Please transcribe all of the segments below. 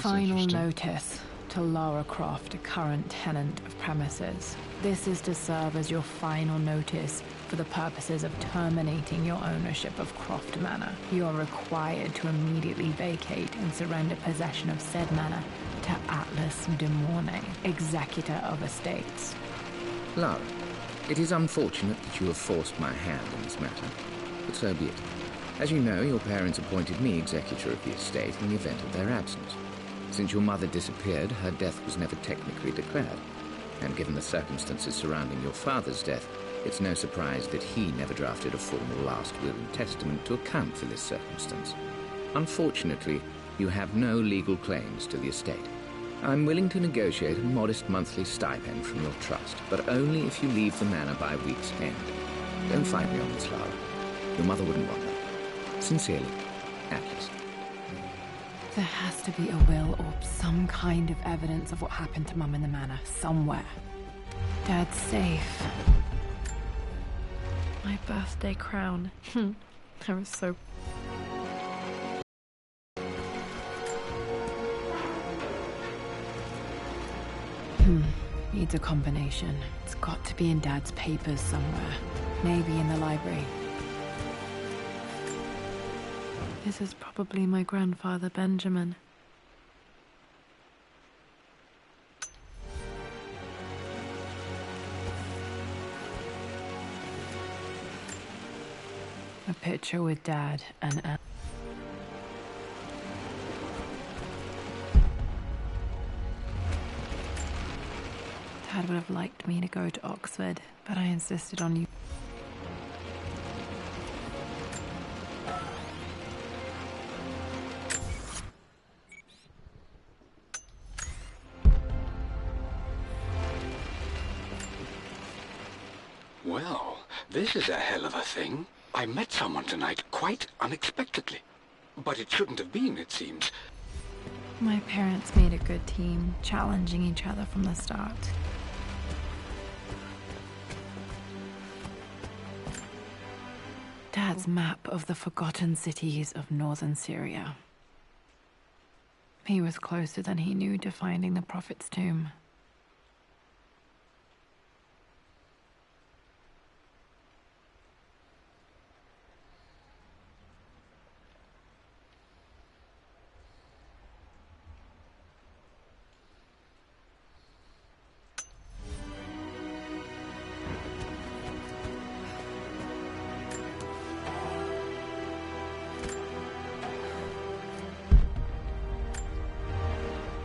Final notice to Lara Croft, a current tenant of premises. This is to serve as your final notice for the purposes of terminating your ownership of Croft Manor. You are required to immediately vacate and surrender possession of said manor to Atlas de Mornay, executor of estates. Lara, it is unfortunate that you have forced my hand in this matter, but so be it. As you know, your parents appointed me executor of the estate in the event of their absence. Since your mother disappeared, her death was never technically declared. And given the circumstances surrounding your father's death, it's no surprise that he never drafted a formal last will and testament to account for this circumstance. Unfortunately, you have no legal claims to the estate. I'm willing to negotiate a modest monthly stipend from your trust, but only if you leave the manor by week's end. Don't fight me on this, Lara. Your mother wouldn't want that. Sincerely, Atlas. There has to be a will or some kind of evidence of what happened to Mum in the manor, somewhere. Dad's safe. My birthday crown. I was so... Needs a combination. It's got to be in Dad's papers somewhere. Maybe in the library. This is probably my grandfather, Benjamin. A picture with Dad and Anne. Dad would have liked me to go to Oxford, but I insisted on you. Well, this is a hell of a thing. I met someone tonight, quite unexpectedly. But it shouldn't have been, it seems. My parents made a good team, challenging each other from the start. Dad's map of the forgotten cities of northern Syria. He was closer than he knew to finding the Prophet's tomb.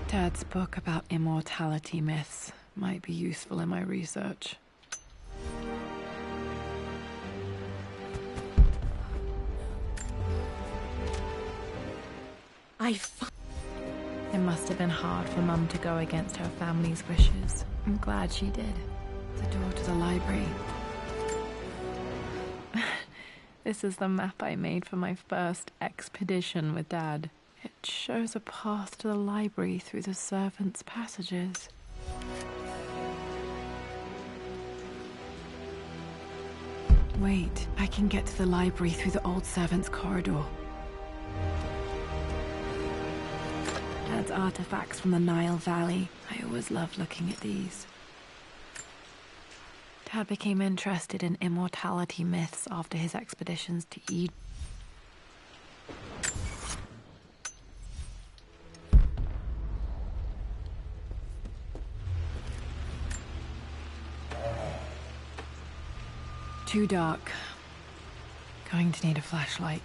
Dad's book about immortality myths might be useful in my research. It must have been hard for Mum to go against her family's wishes. I'm glad she did. The door to the library. This is the map I made for my first expedition with Dad. It shows a path to the library through the servants' passages. Wait, I can get to the library through the old servants' corridor. Dad's artifacts from the Nile Valley. I always loved looking at these. Dad became interested in immortality myths after his expeditions to Egypt. Too dark. Going to need a flashlight.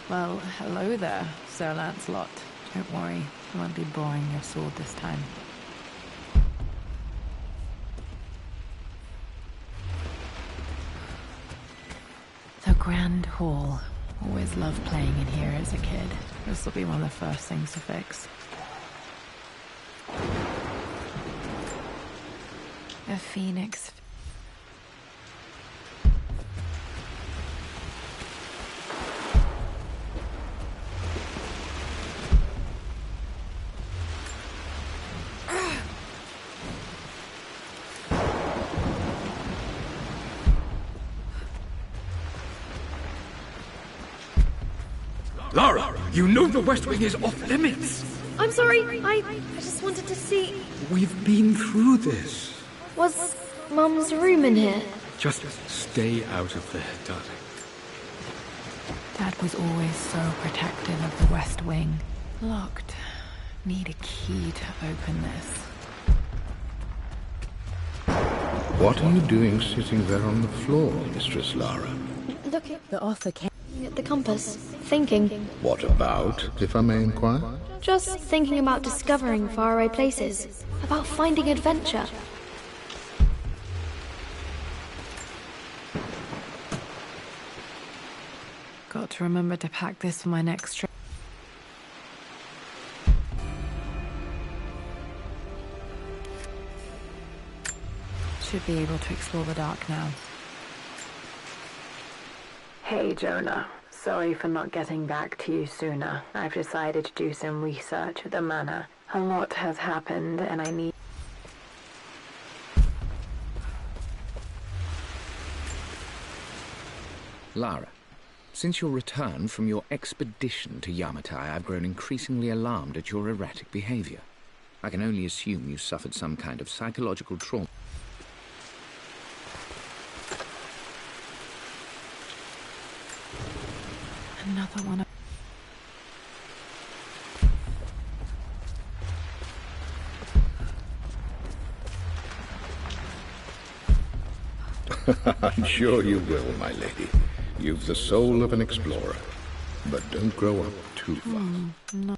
Well, hello there, Sir Lancelot. Don't worry, I won't be boring your sword this time. The Grand Hall. Always loved playing in here as a kid. This will be one of the first things to fix. A phoenix. Lara, you know the West Wing is off limits. I'm sorry, I just wanted to see... We've been through this. Was Mum's room in here? Just stay out of there, darling. Dad was always so protective of the West Wing. Locked. Need a key to open this. What are you doing sitting there on the floor, Mistress Lara? Looking The author came. at the compass, thinking. What about, if I may inquire? Just thinking about discovering faraway places, about finding adventure. Got to remember to pack this for my next trip. Should be able to explore the dark now. Hey, Jonah. Sorry for not getting back to you sooner. I've decided to do some research at the manor. A lot has happened, and I need... Lara, since your return from your expedition to Yamatai, I've grown increasingly alarmed at your erratic behavior. I can only assume you suffered some kind of psychological trauma. Another one of... I'm sure you will, my lady. You've the soul of an explorer. But don't grow up too fast. No.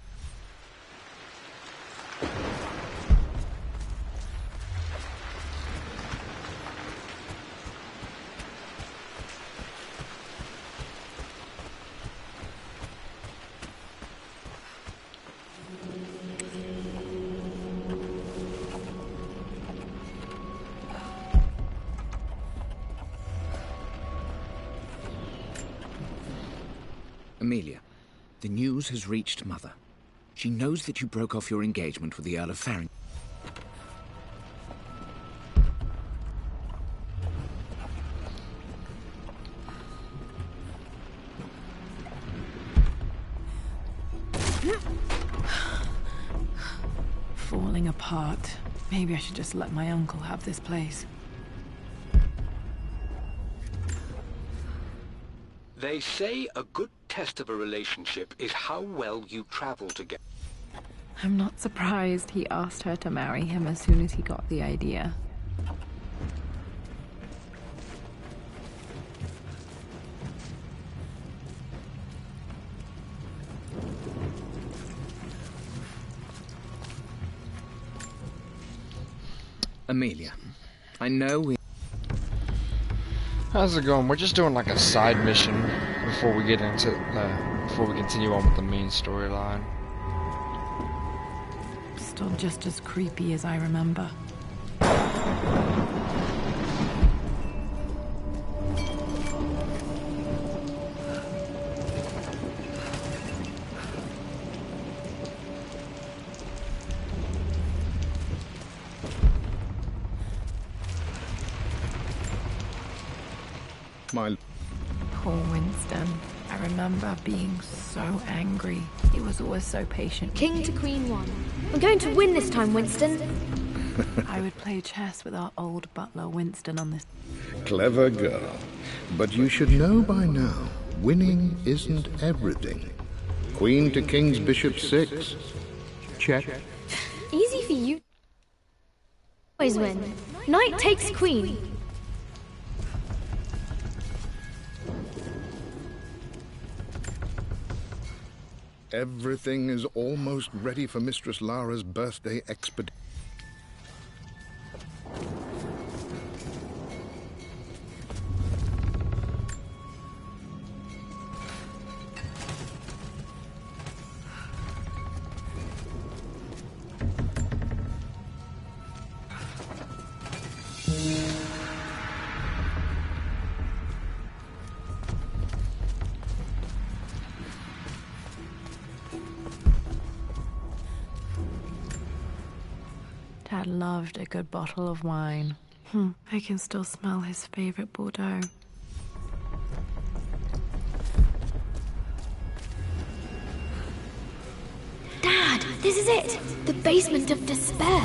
Amelia, the news has reached Mother. She knows that you broke off your engagement with the Earl of Farrington. Falling apart. Maybe I should just let my uncle have this place. They say a good test of a relationship is how well you travel together. I'm not surprised he asked her to marry him as soon as he got the idea. Amelia, I know we... How's it going? We're just doing like a side mission before we get into before we continue on with the main storyline. Still just as creepy as I remember. My... Poor Winston. I remember being so angry. He was always so patient. King to Queen 1. We're going to win this time, Winston. I would play chess with our old butler Winston on this. Clever girl. But you should know by now, winning isn't everything. Queen to King's Bishop 6. Check. Easy for you. Always win. Knight takes Queen. Everything is almost ready for Mistress Lara's birthday expedition. Dad loved a good bottle of wine. I can still smell his favorite Bordeaux. This is it! The basement of despair!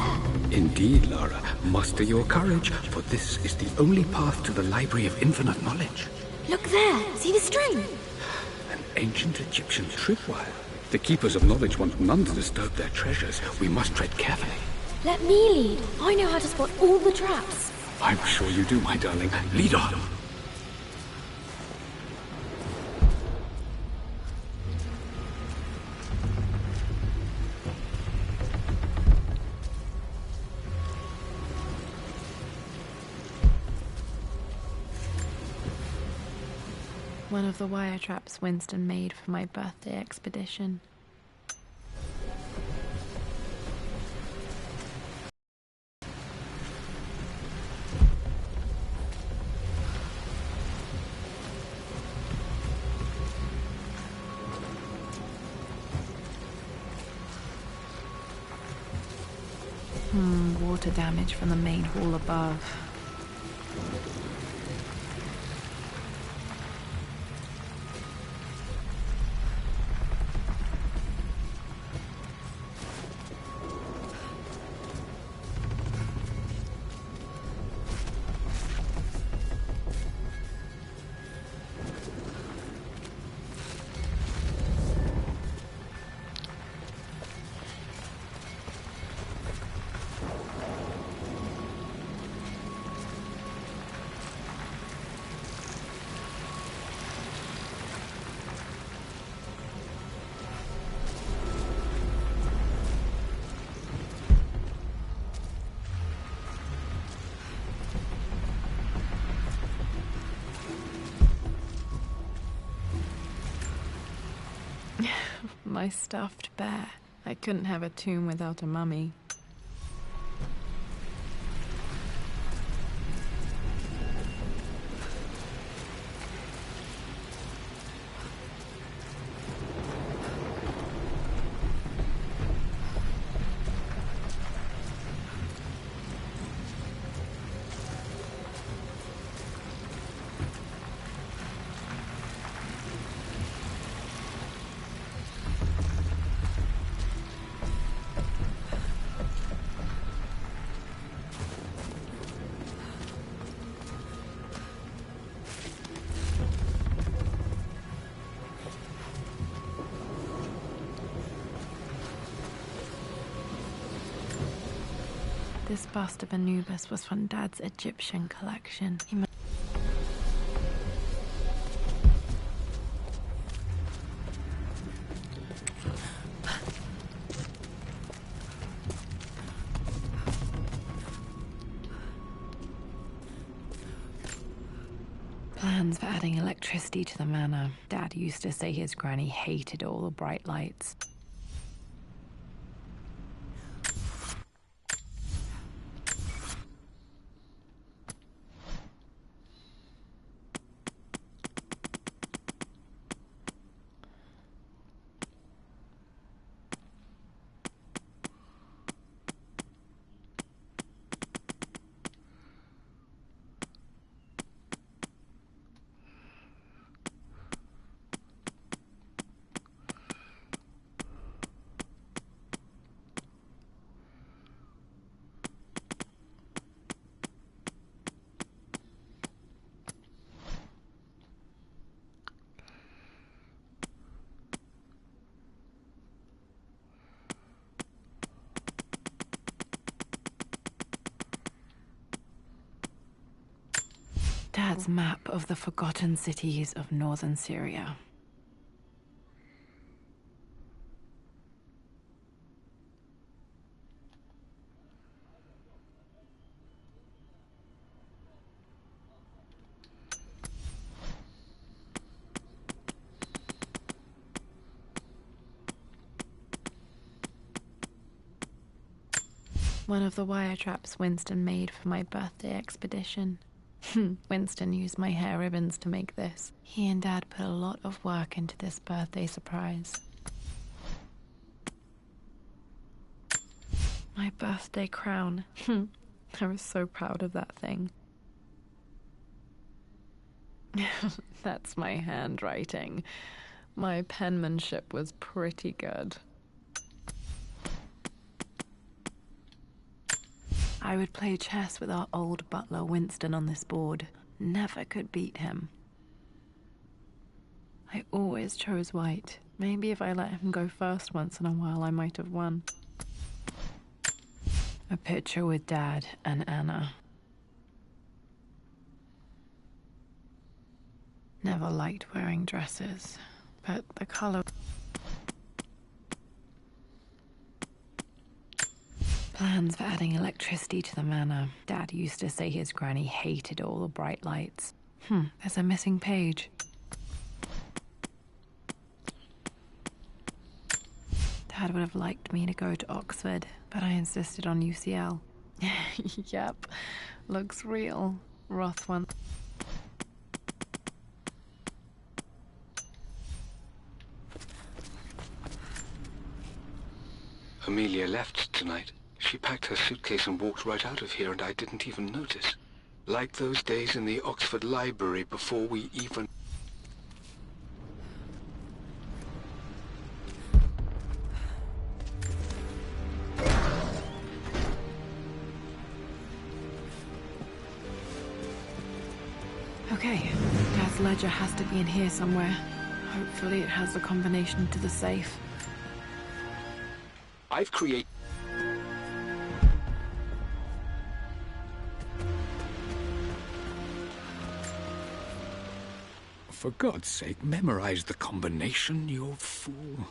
Indeed, Lara. Muster your courage, for this is the only path to the Library of Infinite Knowledge. Look there! See the string? An ancient Egyptian tripwire. The Keepers of Knowledge want none to disturb their treasures. We must tread carefully. Let me lead. I know how to spot all the traps. I'm sure you do, my darling. Lead on. One of the wire traps Winston made for my birthday expedition. Water damage from the main hall above. My stuffed bear. I couldn't have a tomb without a mummy. This bust of Anubis was from Dad's Egyptian collection. Plans for adding electricity to the manor. Dad used to say his granny hated all the bright lights. Dad's map of the forgotten cities of northern Syria. One of the wire traps Winston made for my birthday expedition. Winston used my hair ribbons to make this. He and Dad put a lot of work into this birthday surprise. My birthday crown. I was so proud of that thing. That's my handwriting. My penmanship was pretty good. I would play chess with our old butler Winston on this board. Never could beat him. I always chose white. Maybe if I let him go first once in a while, I might have won. A picture with Dad and Anna. Never liked wearing dresses, but the color... Plans for adding electricity to the manor. Dad used to say his granny hated all the bright lights. There's a missing page. Dad would have liked me to go to Oxford, but I insisted on UCL. Yep, looks real. Roth one. Amelia left tonight. She packed her suitcase and walked right out of here, and I didn't even notice. Like those days in the Oxford Library before we even... Okay, Dad's ledger has to be in here somewhere. Hopefully it has the combination to the safe. I've created... For God's sake, memorize the combination, you fool.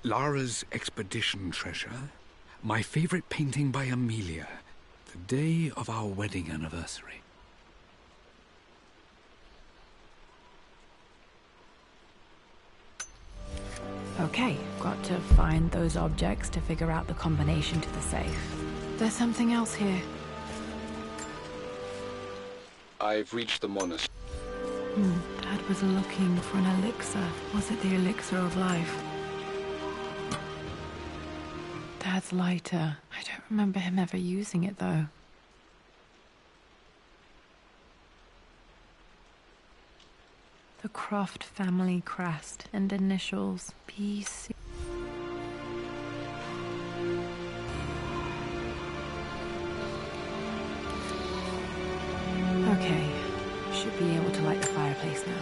Lara's expedition treasure. My favorite painting by Amelia. The day of our wedding anniversary. Okay, got to find those objects to figure out the combination to the safe. There's something else here. I've reached the monastery. Dad was looking for an elixir. Was it the elixir of life? Dad's lighter. I don't remember him ever using it, though. The Croft family crest and initials PC. Okay, should be able to light the fireplace now.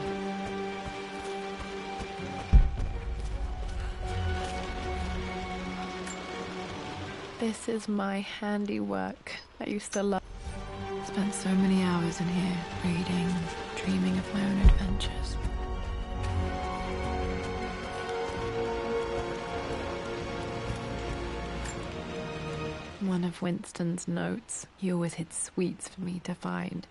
This is my handiwork. I used to love. Spent so many hours in here, reading, dreaming of my own adventures. One of Winston's notes. He always hid sweets for me to find.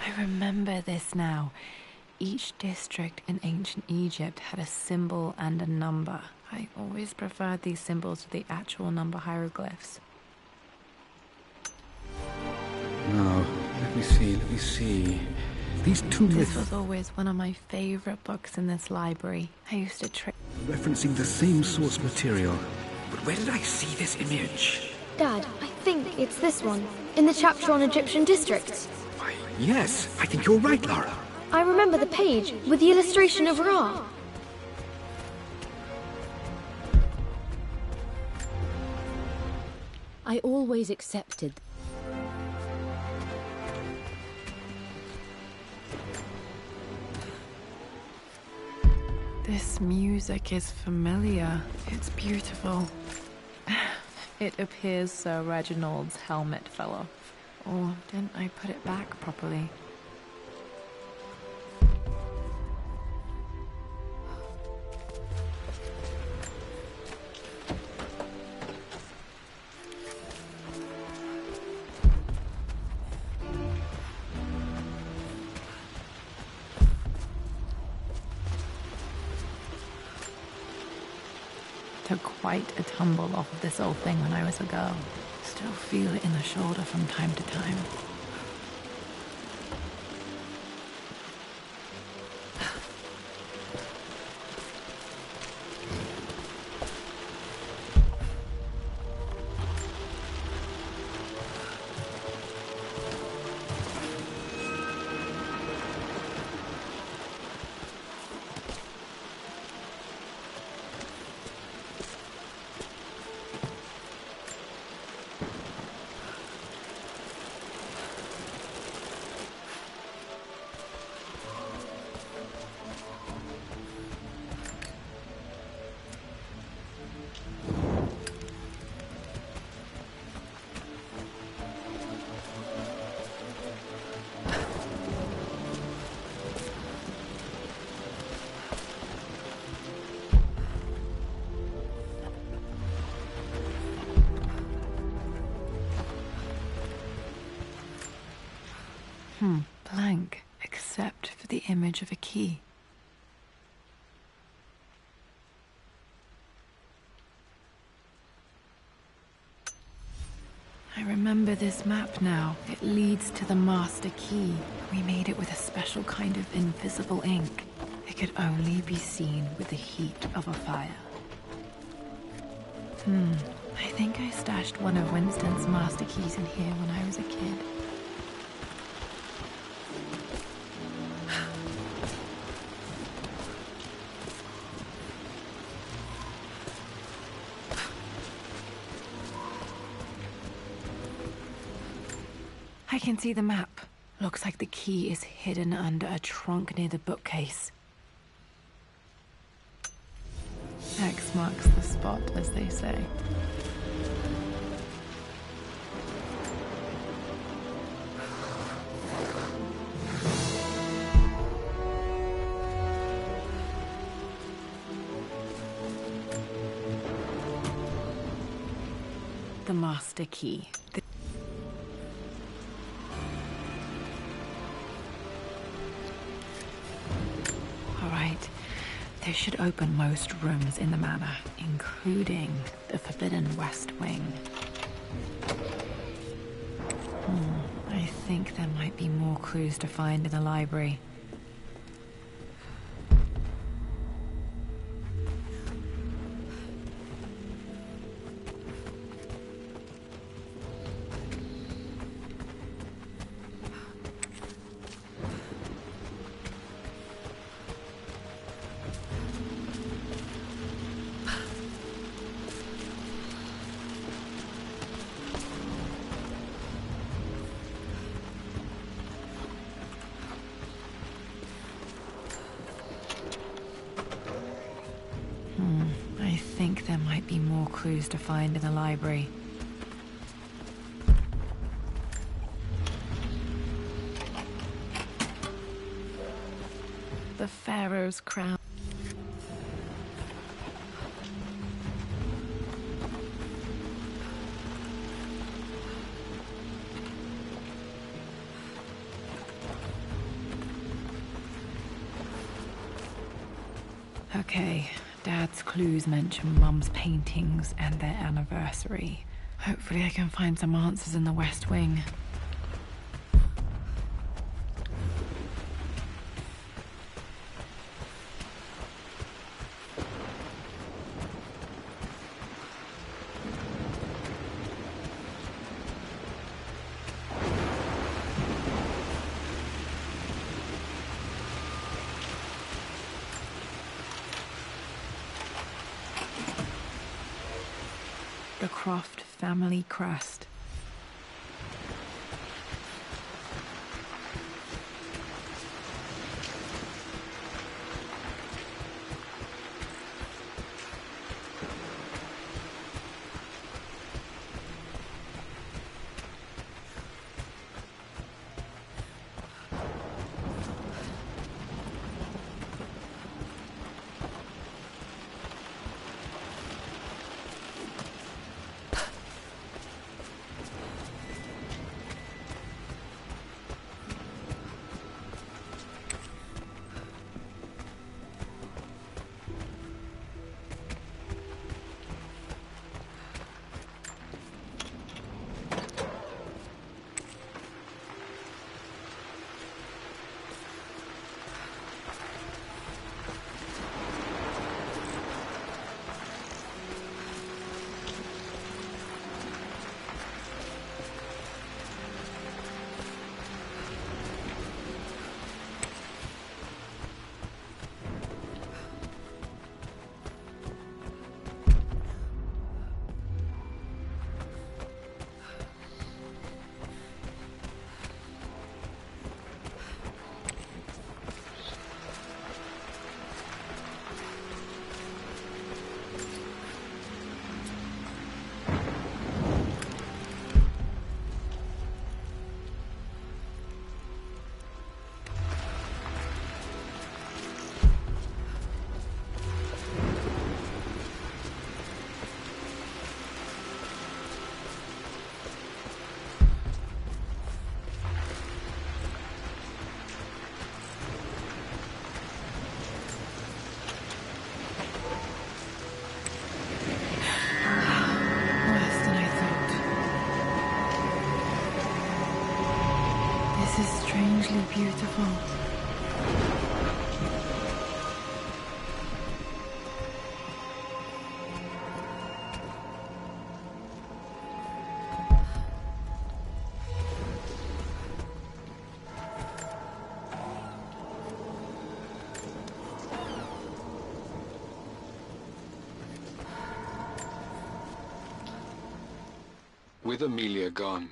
I remember this now. Each district in ancient Egypt had a symbol and a number. I always preferred these symbols to the actual number hieroglyphs. Now, let me see. These two This myths was always one of my favorite books in this library. I used to referencing the same source material. But where did I see this image? Dad, I think it's this one, in the chapter on Egyptian districts. Why, yes, I think you're right, Lara. I remember the page with the illustration of Ra. I always accepted. This music is familiar. It's beautiful. It appears Sir Reginald's helmet fell off. Or didn't I put it back properly? Took quite a tumble off of this old thing when I was a girl. Still feel it in the shoulder from time to time. the image of a key. I remember this map now. It leads to the master key. We made it with a special kind of invisible ink. It could only be seen with the heat of a fire. I think I stashed one of Winston's master keys in here when I was a kid. I can see the map. Looks like the key is hidden under a trunk near the bookcase. X marks the spot, as they say. The master key. This should open most rooms in the manor, including the Forbidden West Wing. I think there might be more clues to find in the library. I think there might be more clues to find in the library. The Pharaoh's crown. Okay, Dad's clues mention Mum's paintings and their anniversary. Hopefully I can find some answers in the West Wing. The Croft family crest. With Amelia gone,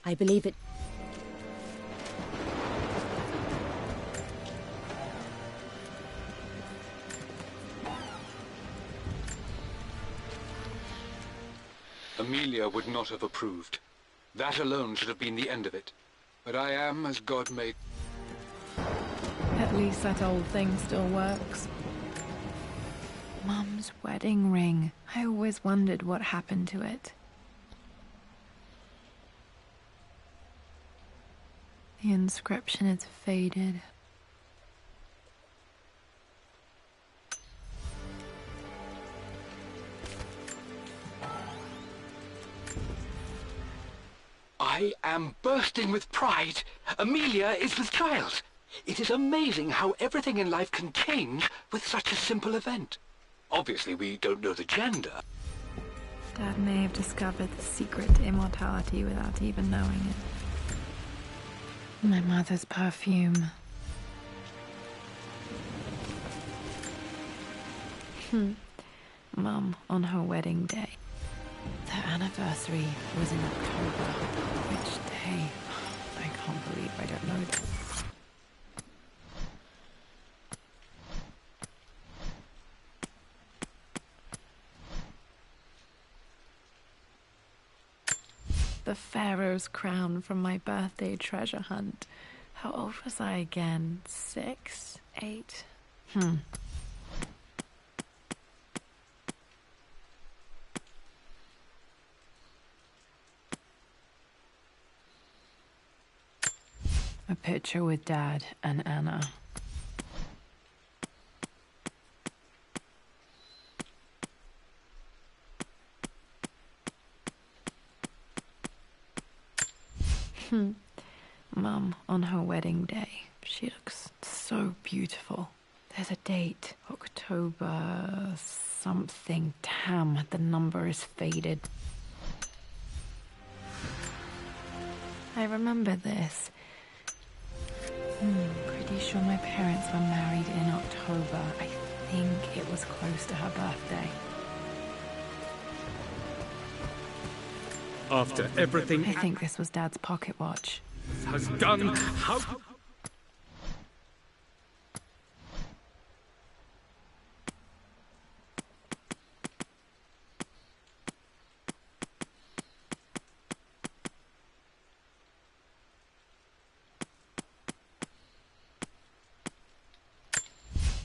I believe it. Amelia would not have approved. That alone should have been the end of it. But I am as God made. At least that old thing still works. Mum's wedding ring. I always wondered what happened to it. The inscription is faded. I am bursting with pride. Amelia is with child. It is amazing how everything in life can change with such a simple event. Obviously, we don't know the gender. Dad may have discovered the secret to immortality without even knowing it. My mother's perfume. Mum on her wedding day. Their anniversary was in October. Which day? I can't believe I don't know that. The Pharaoh's crown from my birthday treasure hunt. How old was I again? 6? 8? A picture with Dad and Anna. Mum on her wedding day. She looks so beautiful. There's a date. October something. Damn, the number is faded. I remember this. Pretty sure my parents were married in October. I think it was close to her birthday. After everything I think this was Dad's pocket watch. has done, how...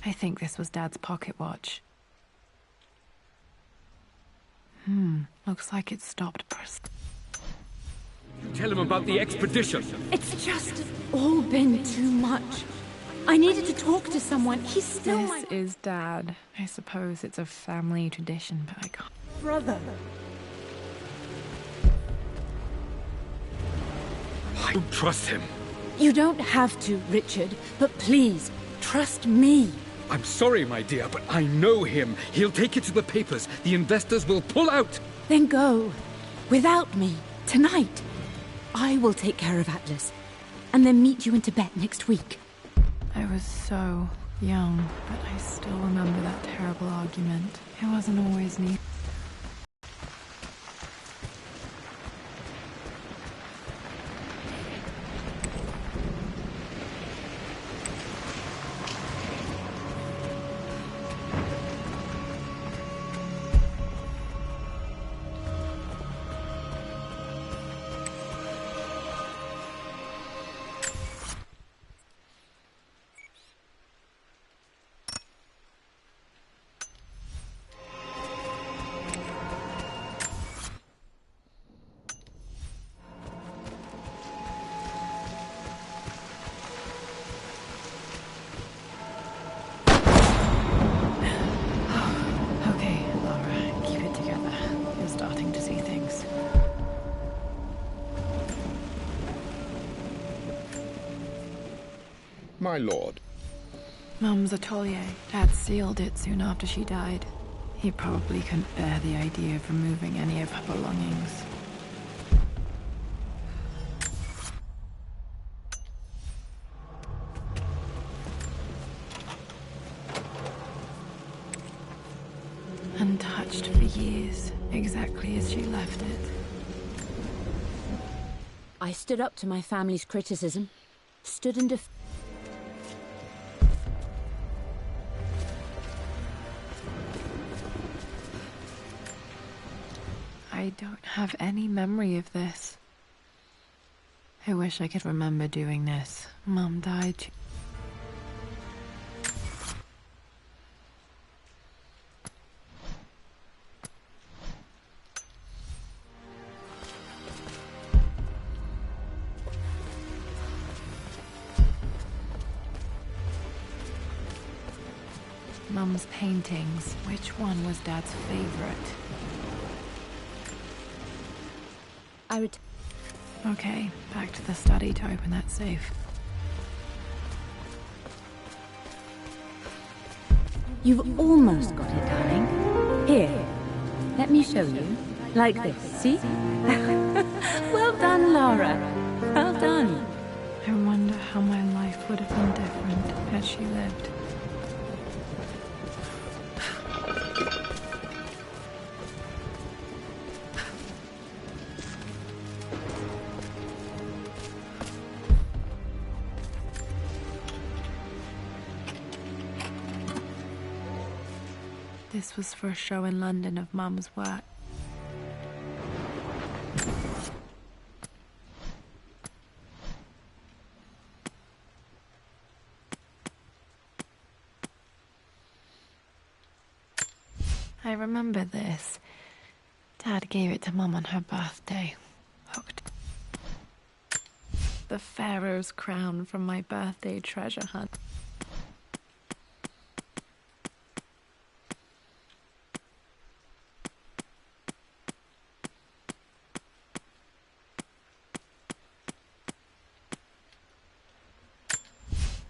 I think this was Dad's pocket watch. Looks like it stopped Tell him about the expedition. It's just all been too much. I needed to talk to someone. He's still This my is Dad. I suppose it's a family tradition, but I can't. brother. I don't trust him. You don't have to, Richard, but please, trust me. I'm sorry, my dear, but I know him. He'll take it to the papers. The investors will pull out. Then go. Without me. Tonight. I will take care of Atlas. And then meet you in Tibet next week. I was so young, but I still remember that terrible argument. It wasn't always neat. My lord, Mum's atelier. Dad sealed it soon after she died. He probably couldn't bear the idea of removing any of her belongings. Untouched for years, exactly as she left it. I stood up to my family's criticism. Stood and I don't have any memory of this. I wish I could remember doing this. Mum died too. Mum's paintings. Which one was Dad's favorite? Okay, back to the study to open that safe. You've almost got it, darling. Here, let me show you. Like this, see? Well done, Lara. Well done. I wonder how my life would have been different had she lived. This was for a show in London of Mum's work. I remember this. Dad gave it to Mum on her birthday. Hooked. The Pharaoh's crown from my birthday treasure hunt.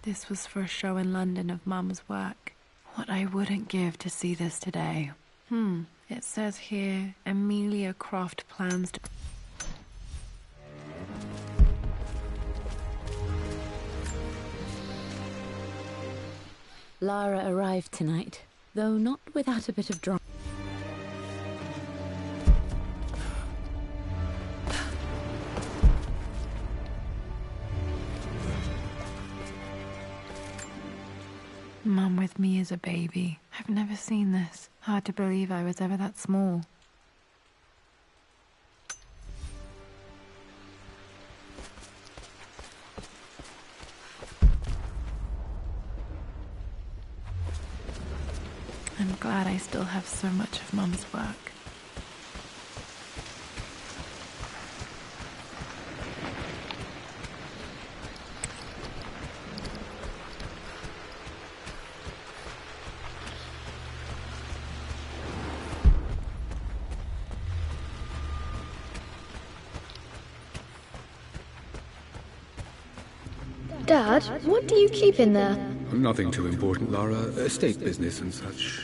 This was for a show in London of Mum's work. What I wouldn't give to see this today. It says here, Amelia Croft plans to... Lara arrived tonight, though not without a bit of drama. Mum with me as a baby. I've never seen this. Hard to believe I was ever that small. I'm glad I still have so much of Mum's work. Dad, what do you keep in there? Nothing too important, Lara. Estate business and such.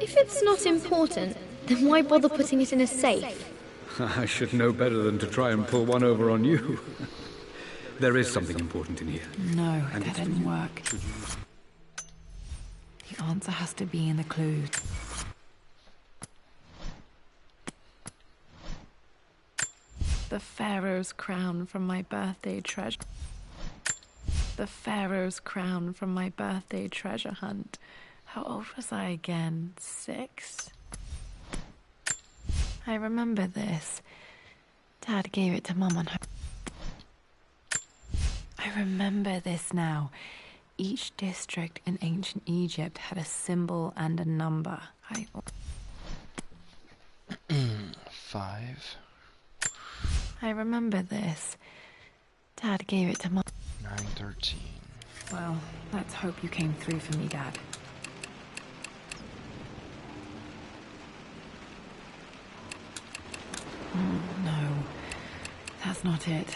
If it's not important, then why bother putting it in a safe? I should know better than to try and pull one over on you. There is something important in here. No, that didn't work. The answer has to be in the clues. The Pharaoh's crown from my birthday treasure. The Pharaoh's crown from my birthday treasure hunt. How old was I again? 6? I remember this. Dad gave it to Mum on her... I remember this now. Each district in ancient Egypt had a symbol and a number. 5. I remember this. Dad gave it to Mum. 913. Well, let's hope you came through for me, Dad. No, that's not it.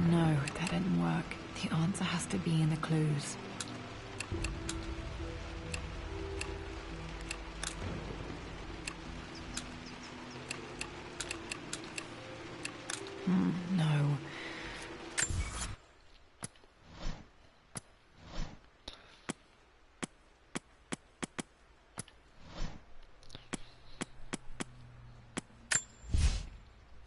No, that didn't work. The answer has to be in the clues. No.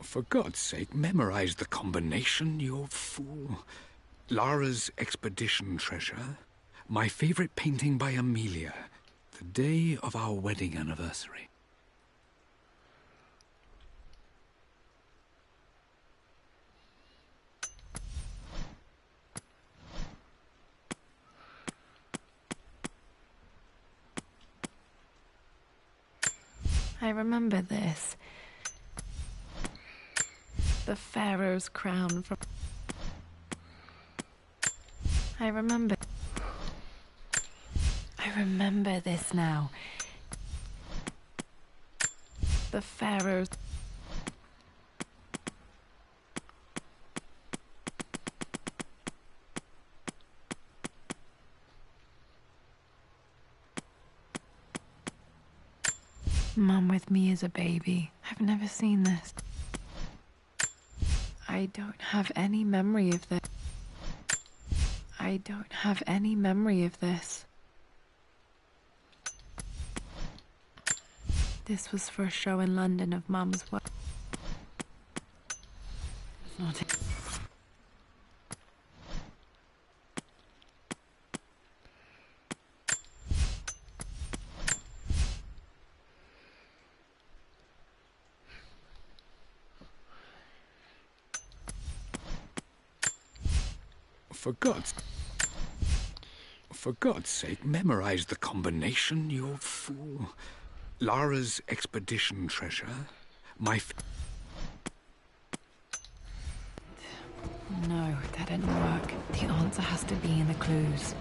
For God's sake, memorize the combination, you fool. Lara's expedition treasure. My favorite painting by Amelia. The day of our wedding anniversary. I remember this. The Pharaoh's crown from... I remember this now. The Pharaoh's... Mum with me as a baby. I've never seen this. I don't have any memory of this. I don't have any memory of this. This was for a show in London of Mum's work. Not it. For God's sake, memorize the combination, you fool. Lara's expedition treasure. My... No, that didn't work. The answer has to be in the clues.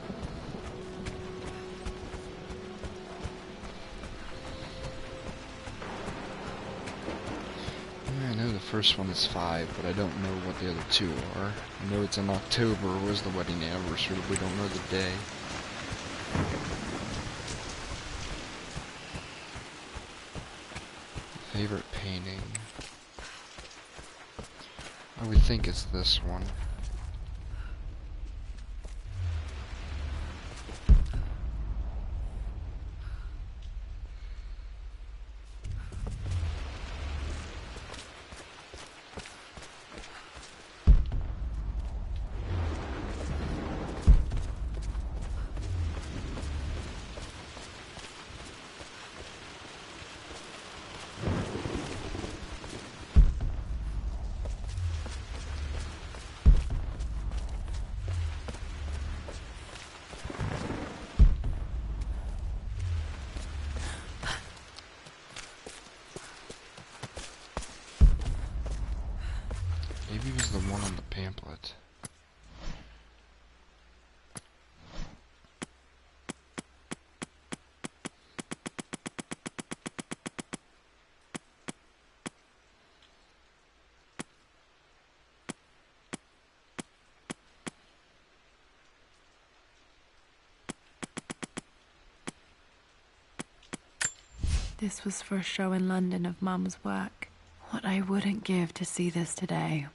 I know the first one is 5, but I don't know what the other 2 are. I know it's in October was the wedding anniversary, but we don't know the day. Favorite painting. I would think it's this one. Maybe it was the one on the pamphlet. This was for a show in London of Mum's work. What I wouldn't give to see this today.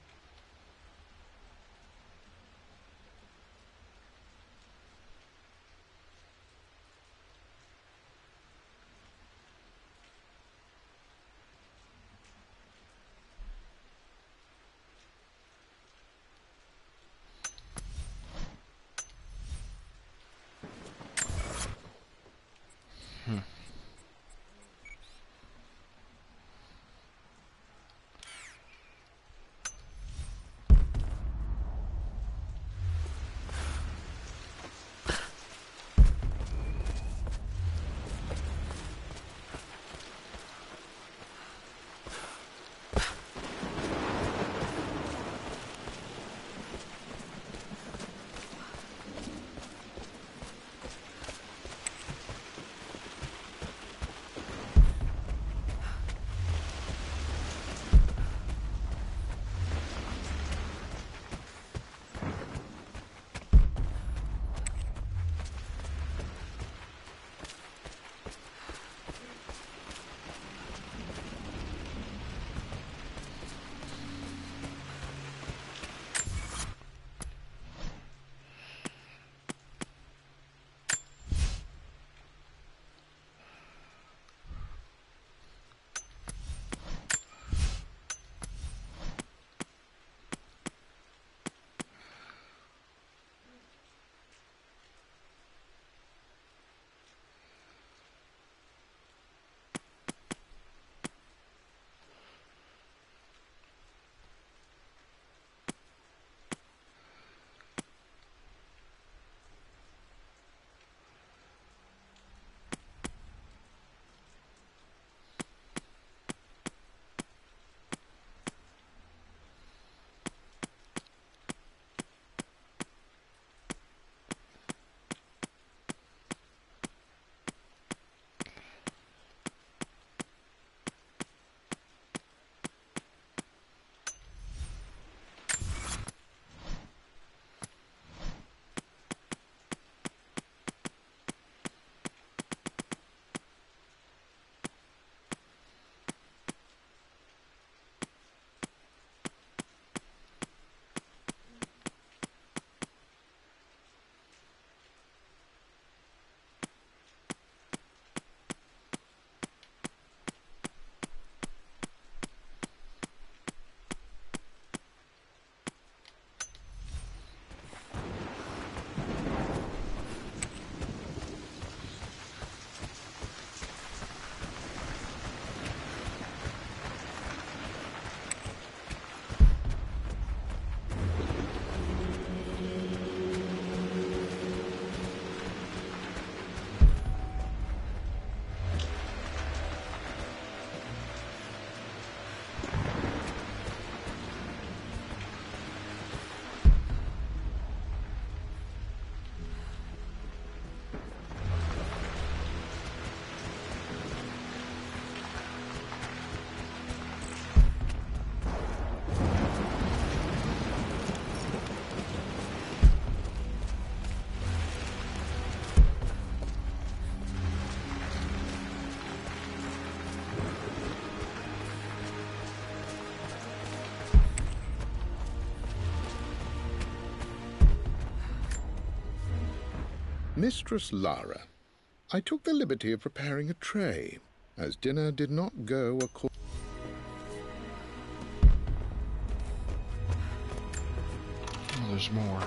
Mistress Lara, I took the liberty of preparing a tray, as dinner did not go according. Oh, there's more.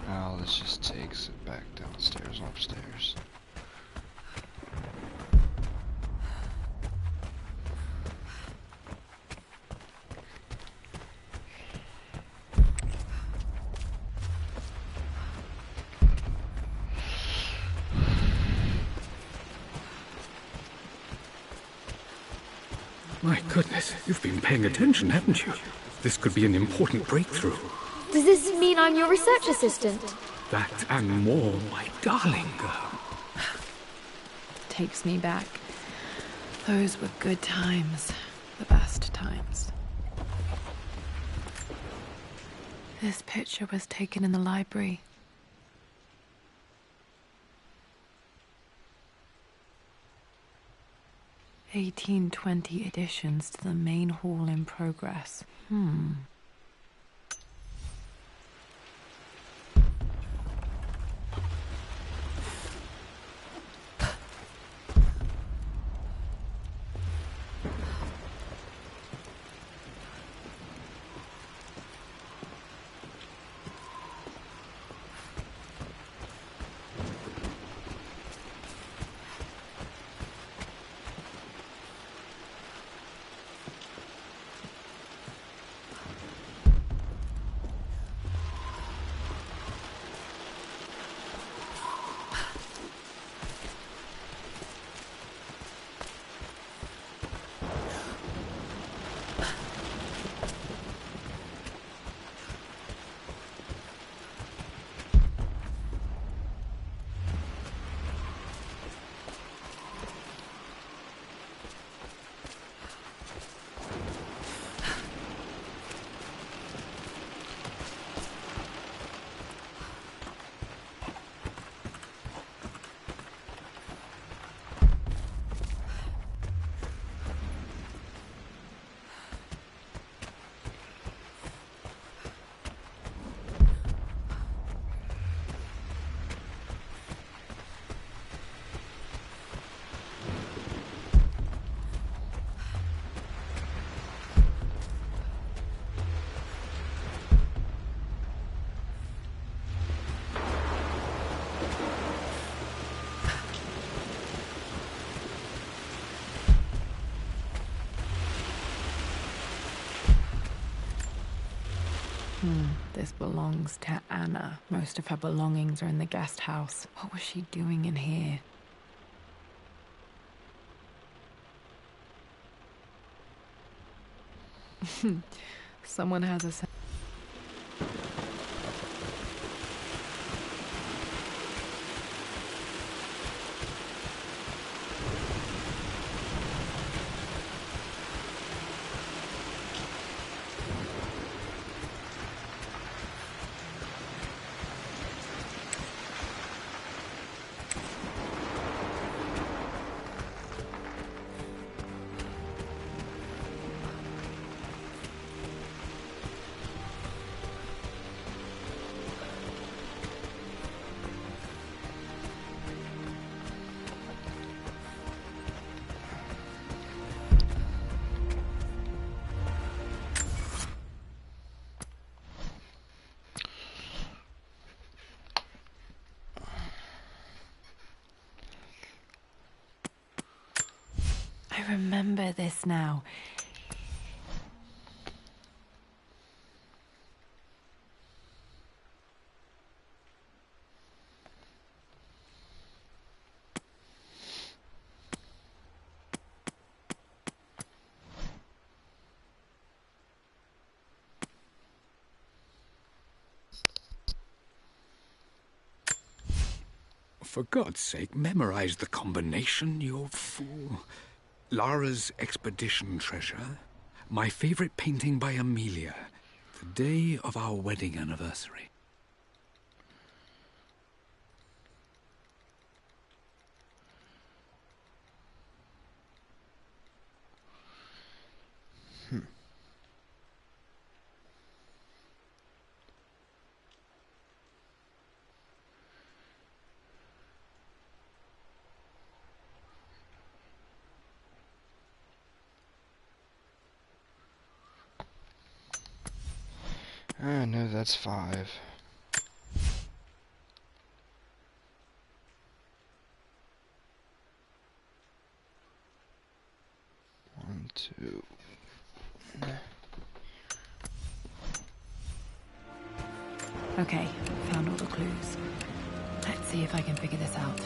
Oh, this just takes it back downstairs and upstairs. My goodness, you've been paying attention, haven't you? This could be an important breakthrough. Does this mean I'm your research assistant? That and more, my darling girl. Takes me back. Those were good times. The best times. This picture was taken in the library. (1820) additions to the main hall in progress. This belongs to Anna. Most of her belongings are in the guest house. What was she doing in here? Someone has a... I remember this now. For God's sake, memorize the combination, you fool. Lara's expedition treasure. My favorite painting by Amelia. The day of our wedding anniversary. I know that's 5. One, two. Okay, found all the clues. Let's see if I can figure this out.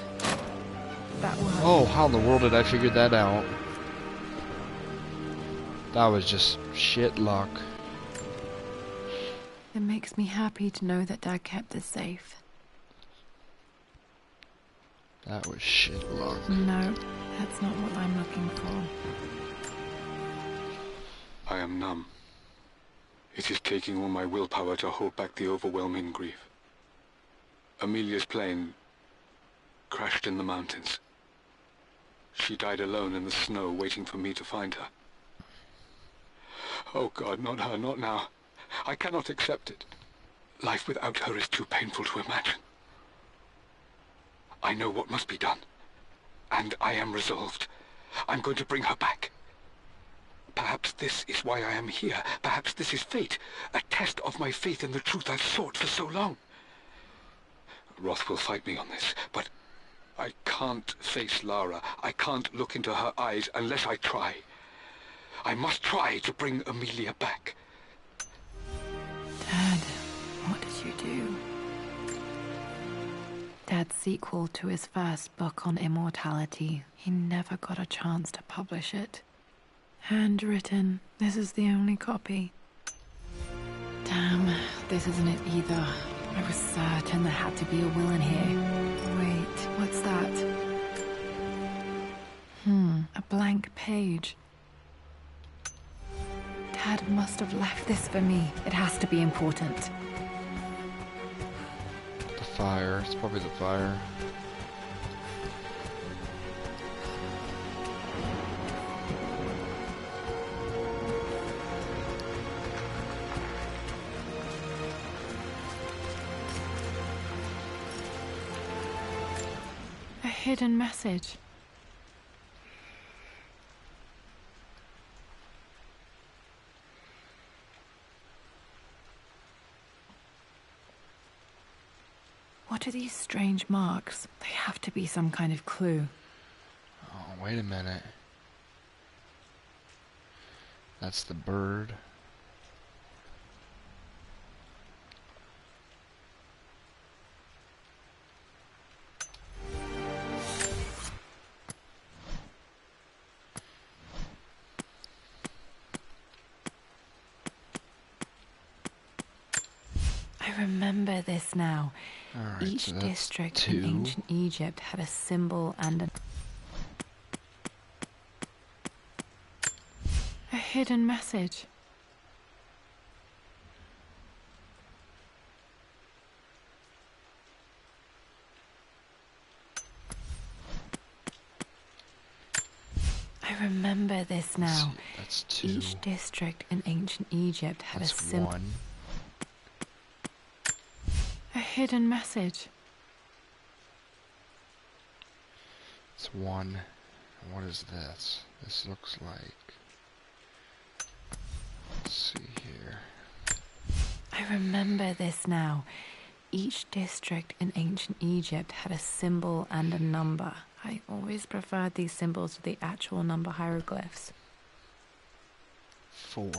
That was... Oh, how in the world did I figure that out? That was just shit luck. It makes me happy to know that Dad kept this safe. That was shit luck. No, that's not what I'm looking for. I am numb. It is taking all my willpower to hold back the overwhelming grief. Amelia's plane crashed in the mountains. She died alone in the snow, waiting for me to find her. Oh God, not her, not now. I cannot accept it. Life without her is too painful to imagine. I know what must be done, and I am resolved. I'm going to bring her back. Perhaps this is why I am here. Perhaps this is fate, a test of my faith in the truth I've sought for so long. Roth will fight me on this, but I can't face Lara. I can't look into her eyes unless I try. I must try to bring Amelia back. Dad, what did you do? Dad's sequel to his first book on immortality. He never got a chance to publish it. Handwritten. This is the only copy. Damn, this isn't it either. I was certain there had to be a will in here. Wait, what's that? A blank page. Dad must have left this for me. It has to be important. The fire. It's probably the fire. A hidden message. What are these strange marks? They have to be some kind of clue. Oh, wait a minute. That's the bird. I remember this now. Alright, Each so that's district 2. in ancient Egypt had a symbol and a hidden message. I remember this now. That's 2. Each district in ancient Egypt had That's a symbol. 1. A hidden message. It's 1. What is this? This looks like... Let's see here. I remember this now. Each district in ancient Egypt had a symbol and a number. I always preferred these symbols to the actual number hieroglyphs. 4.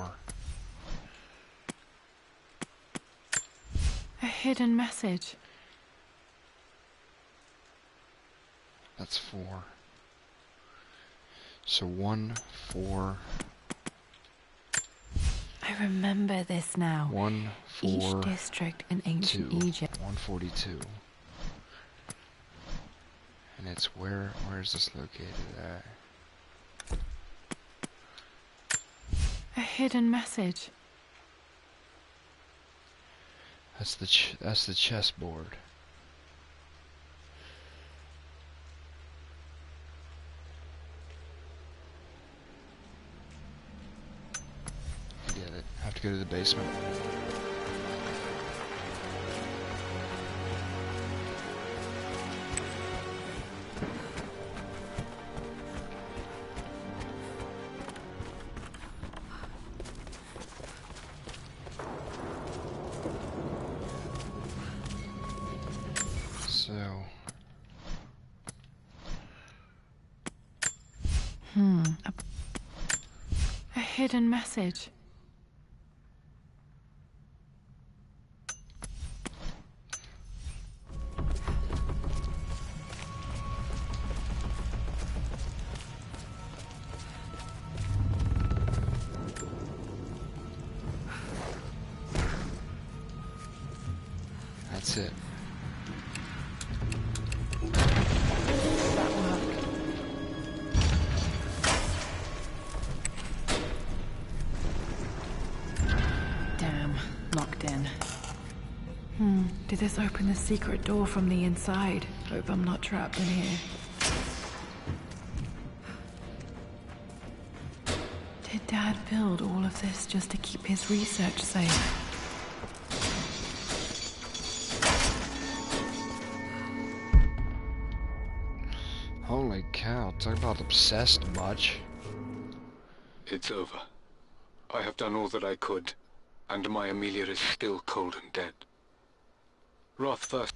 A hidden message. That's 4. So 1, 4. I remember this now. 1, 4. Each district in ancient 2. Egypt. 142. And it's where is this located at? A hidden message. That's the chessboard. Get it. I have to go to the basement. hidden message. That's it. Damn, locked in. Did this open the secret door from the inside? Hope I'm not trapped in here. Did Dad build all of this just to keep his research safe? Holy cow, talk about obsessed much. It's over. I have done all that I could, and my Amelia is still cold and dead. Roth first.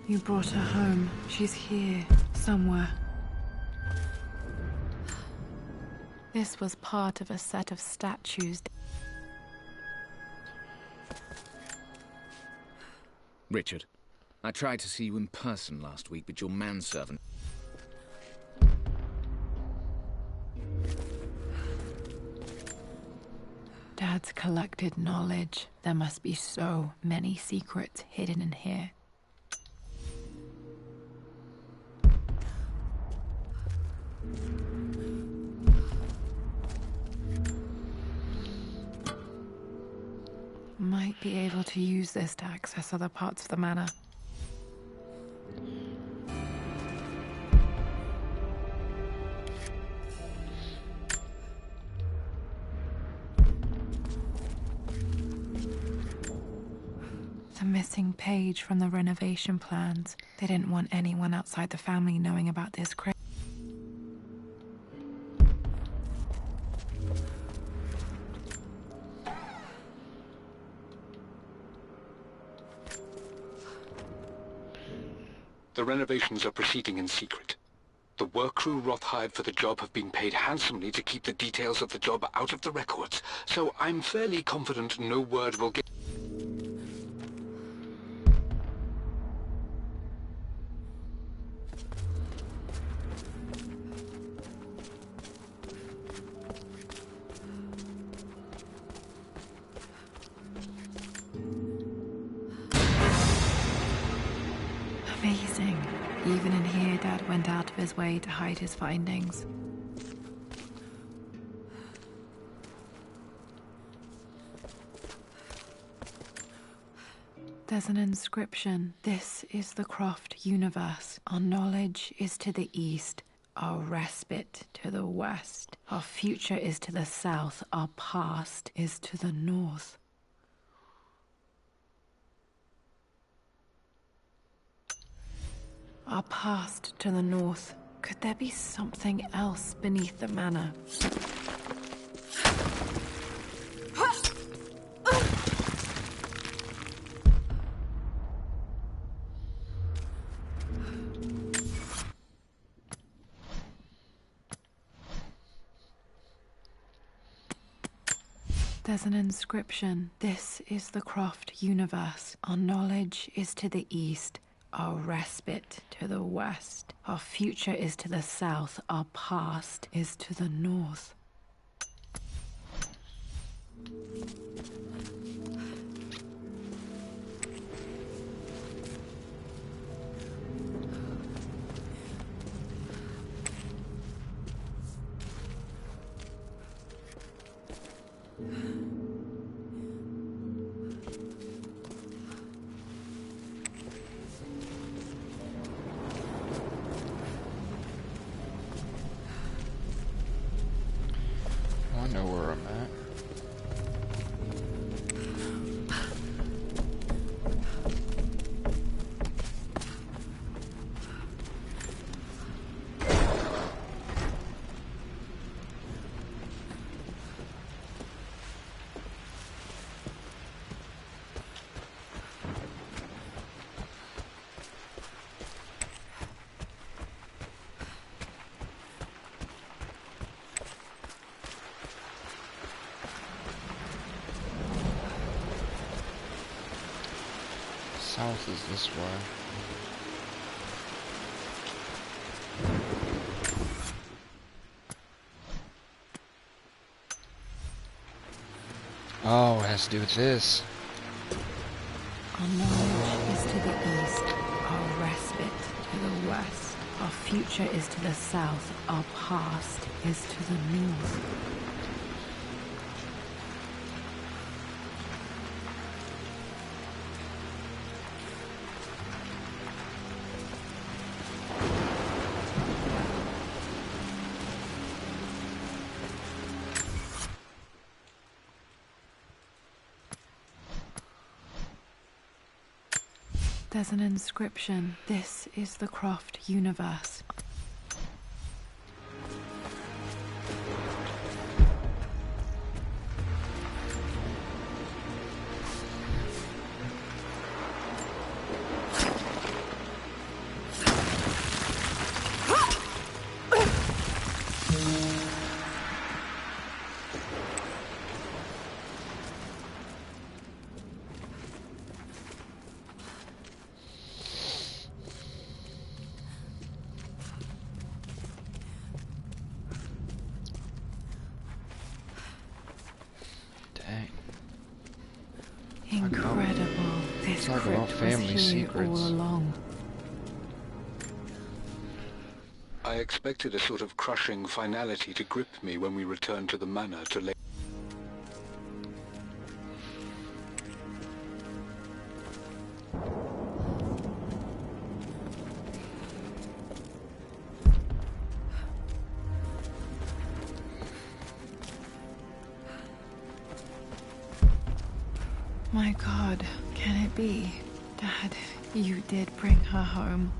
You brought her home. She's here, somewhere. This was part of a set of statues. Richard, I tried to see you in person last week, but your manservant... Dad's collected knowledge. There must be so many secrets hidden in here. Might be able to use this to access other parts of the manor. The missing page from the renovation plans. They didn't want anyone outside the family knowing about this craze. The renovations are proceeding in secret. The work crew Roth hired for the job have been paid handsomely to keep the details of the job out of the records, so I'm fairly confident no word will get... Amazing. Even in here, Dad went out of his way to hide his findings. There's an inscription. This is the Croft universe. Our knowledge is to the east, our respite to the west. Our future is to the south, our past is to the north. Our past to the north. Could there be something else beneath the manor? There's an inscription. This is the Croft universe. Our knowledge is to the east, our respite to the west. Our future is to the south, our past is to the north. I know where I'm at. South is this way. Oh, it has to do with this. Our knowledge is to the east, our respite to the west. Our future is to the south, our past is to the north. There's an inscription. This is the Croft universe. Incredible. This Talk crypt about family was here secrets. all along. I expected a sort of crushing finality to grip me when we returned to the manor to lay. My God, can it be? Dad, you did bring her home.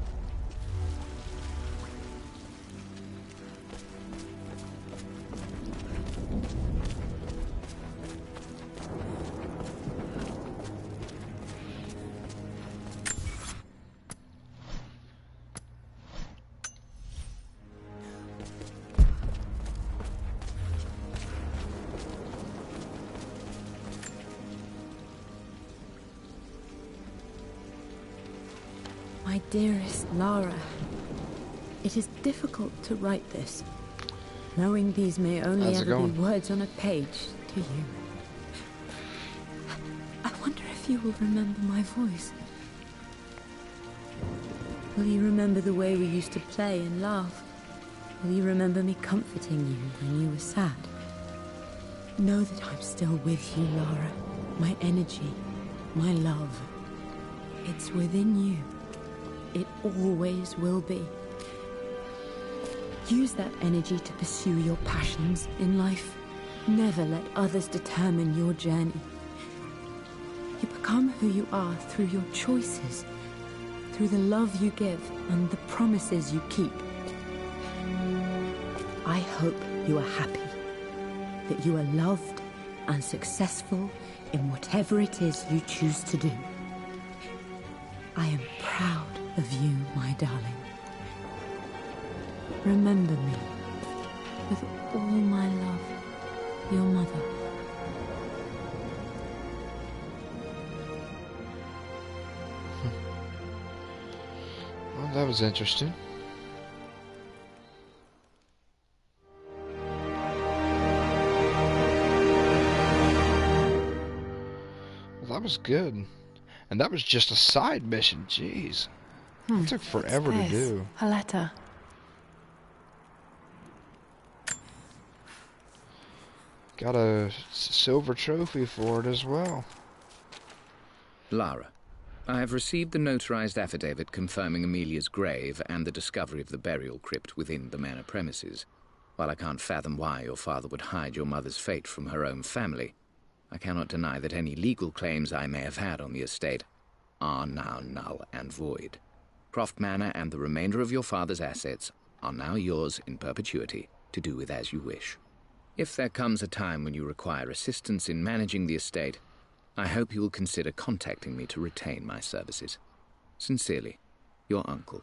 My dearest Lara, it is difficult to write this, knowing these may only How's it ever be going? words on a page to you. I wonder if you will remember my voice. Will you remember the way we used to play and laugh? Will you remember me comforting you when you were sad? Know that I'm still with you, Lara. My energy, my love. It's within you. It always will be. Use that energy to pursue your passions in life. Never let others determine your journey. You become who you are through your choices, through the love you give and the promises you keep. I hope you are happy, that you are loved and successful in whatever it is you choose to do. I am proud of you, my darling. Remember me with all my love, your mother. Well, that was interesting. Well, that was good. And that was just a side mission, jeez. It took forever to do. A letter. Got a silver trophy for it as well. Lara, I have received the notarized affidavit confirming Amelia's grave and the discovery of the burial crypt within the manor premises. While I can't fathom why your father would hide your mother's fate from her own family, I cannot deny that any legal claims I may have had on the estate are now null and void. Croft Manor and the remainder of your father's assets are now yours in perpetuity to do with as you wish. If there comes a time when you require assistance in managing the estate, I hope you will consider contacting me to retain my services. Sincerely, your uncle.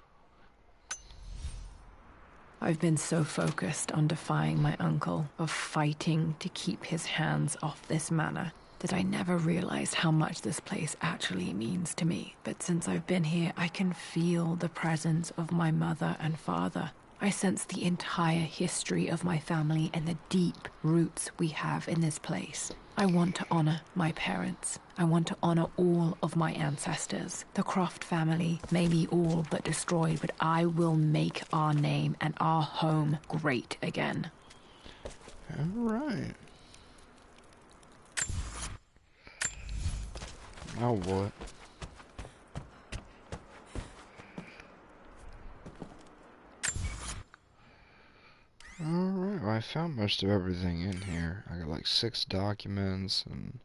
I've been so focused on defying my uncle, of fighting to keep his hands off this manor, that I never realized how much this place actually means to me. But since I've been here, I can feel the presence of my mother and father. I sense the entire history of my family and the deep roots we have in this place. I want to honor my parents. I want to honor all of my ancestors. The Croft family may be all but destroyed, but I will make our name and our home great again. All right. Now what? Alright, well, I found most of everything in here. I got like 6 documents and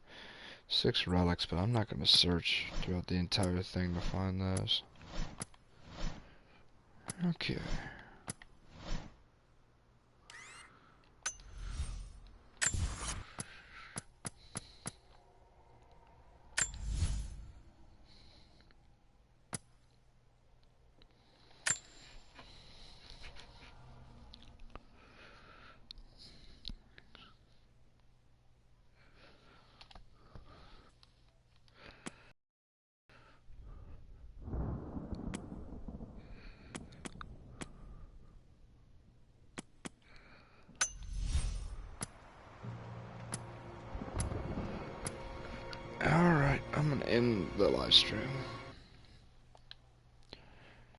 6 relics, but I'm not going to search throughout the entire thing to find those. Okay. Alright, I'm gonna end the live stream.